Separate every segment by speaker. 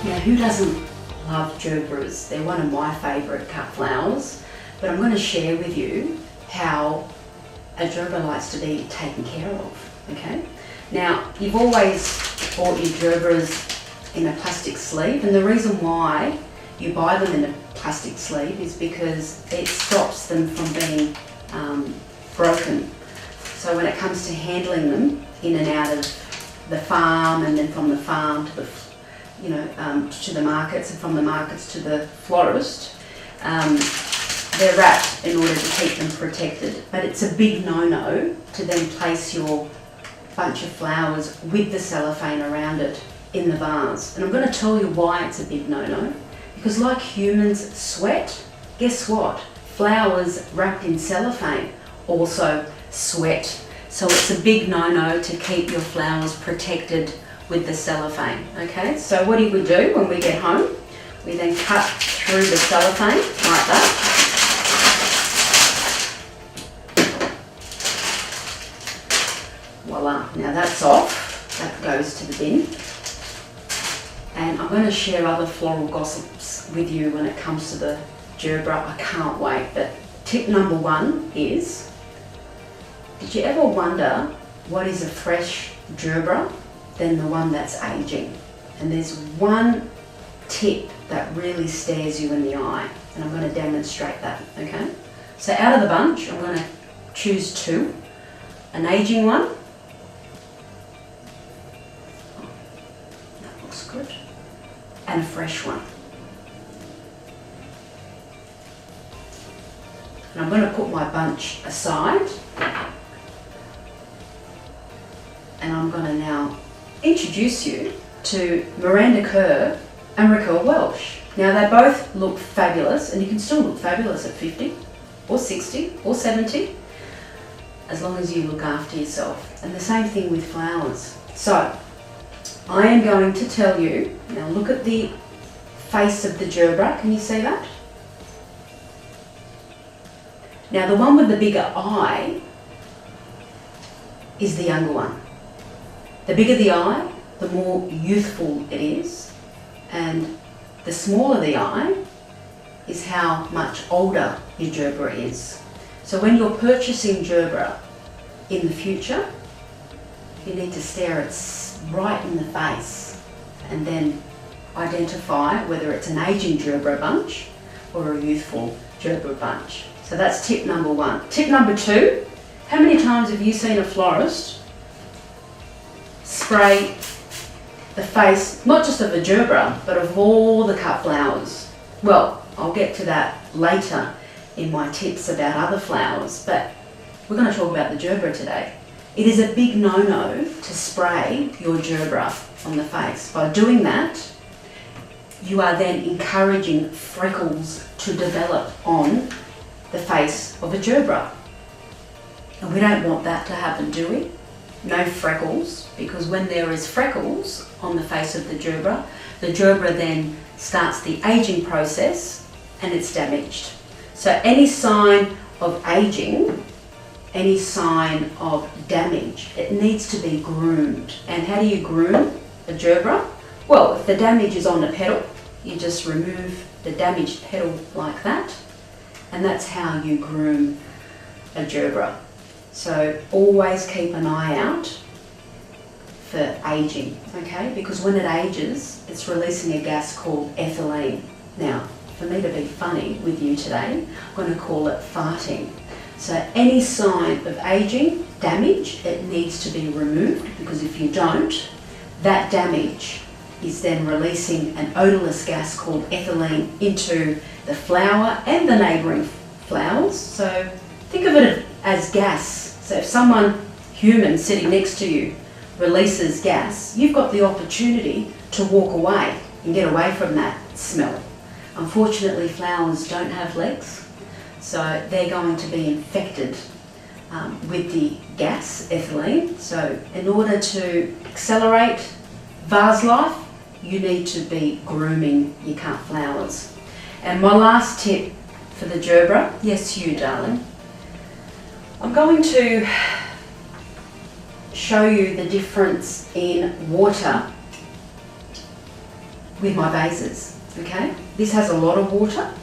Speaker 1: Now, who doesn't love gerberas? They're one of my favourite cut flowers, but I'm going to share with you how a gerbera likes to be taken care of, okay? Now, you've always bought your gerberas in a plastic sleeve, and the reason why you buy them in a plastic sleeve is because it stops them from being broken. So when it comes to handling them in and out of the farm, and then from the farm to the to the markets, and from the markets to the florist, they're wrapped in order to keep them protected. But it's a big no-no to then place your bunch of flowers with the cellophane around it in the vase. And I'm going to tell you why it's a big no-no. Because like humans sweat, guess what? Flowers wrapped in cellophane also sweat. So it's a big no-no to keep your flowers protected with the cellophane, okay? So what do we do when we get home? We then cut through the cellophane like that. Voila, now that's off. That goes to the bin. And I'm going to share other floral gossips with you when it comes to the gerbera. I can't wait. But tip number one is, did you ever wonder what is a fresh gerbera than the one that's aging? And there's one tip that really stares you in the eye, and I'm going to demonstrate that, okay? So out of the bunch, I'm going to choose two. An aging one. That looks good. And a fresh one. And I'm going to put my bunch aside, and I'm going to now introduce you to Miranda Kerr and Raquel Welsh. Now they both look fabulous, and you can still look fabulous at 50 or 60 or 70 as long as you look after yourself. And the same thing with flowers. So I am going to tell you, now look at the face of the gerbera, can you see that? Now the one with the bigger eye is the younger one. The bigger the eye, the more youthful it is, and the smaller the eye is how much older your gerbera is. So when you're purchasing gerbera in the future, you need to stare it right in the face and then identify whether it's an aging gerbera bunch or a youthful gerbera bunch. So that's tip number one. Tip number two, how many times have you seen a florist spray the face, not just of a gerbera, but of all the cut flowers? Well, I'll get to that later in my tips about other flowers, but we're going to talk about the gerbera today. It is a big no-no to spray your gerbera on the face. By doing that, you are then encouraging freckles to develop on the face of a gerbera. And we don't want that to happen, do we? No freckles, because when there is freckles on the face of the gerbera then starts the aging process and it's damaged. So any sign of aging, any sign of damage, it needs to be groomed. And how do you groom a gerbera? Well, if the damage is on the petal, you just remove the damaged petal like that, and that's how you groom a gerbera. So always keep an eye out for aging, okay? Because when it ages, it's releasing a gas called ethylene. Now, for me to be funny with you today, I'm going to call it farting. So any sign of aging, damage, it needs to be removed, because if you don't, that damage is then releasing an odourless gas called ethylene into the flower and the neighbouring flowers. So think of it as gas. So if someone, human, sitting next to you releases gas, you've got the opportunity to walk away and get away from that smell. Unfortunately, flowers don't have legs, so they're going to be infected with the gas, ethylene. So in order to accelerate vase life, you need to be grooming your cut flowers. And my last tip for the gerbera, yes you darling, I'm going to show you the difference in water with my vases, okay? This has a lot of water,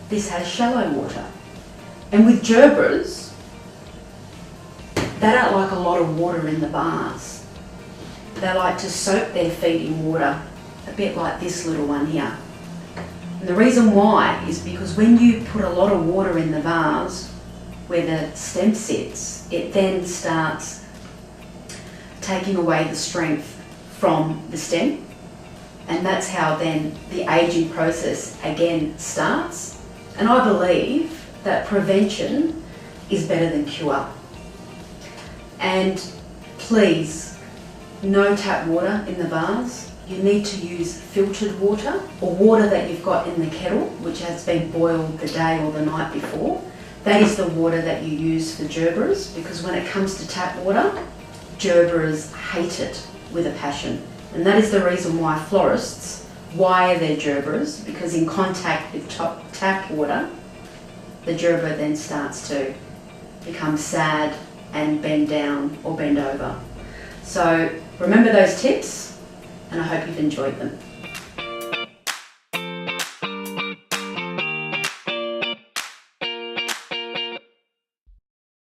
Speaker 1: this has shallow water. And with gerberas, they don't like a lot of water in the vase. They like to soak their feet in water, a bit like this little one here. And the reason why is because when you put a lot of water in the vase where the stem sits, it then starts taking away the strength from the stem, and that's how then the aging process again starts. And I believe that prevention is better than cure. And please, no tap water in the vase. You need to use filtered water or water that you've got in the kettle, which has been boiled the day or the night before. That is the water that you use for gerberas, because when it comes to tap water, gerberas hate it with a passion. And that is the reason why florists wire their gerberas, because in contact with tap water, the gerbera then starts to become sad and bend down or bend over. So remember those tips, and I hope you've enjoyed them.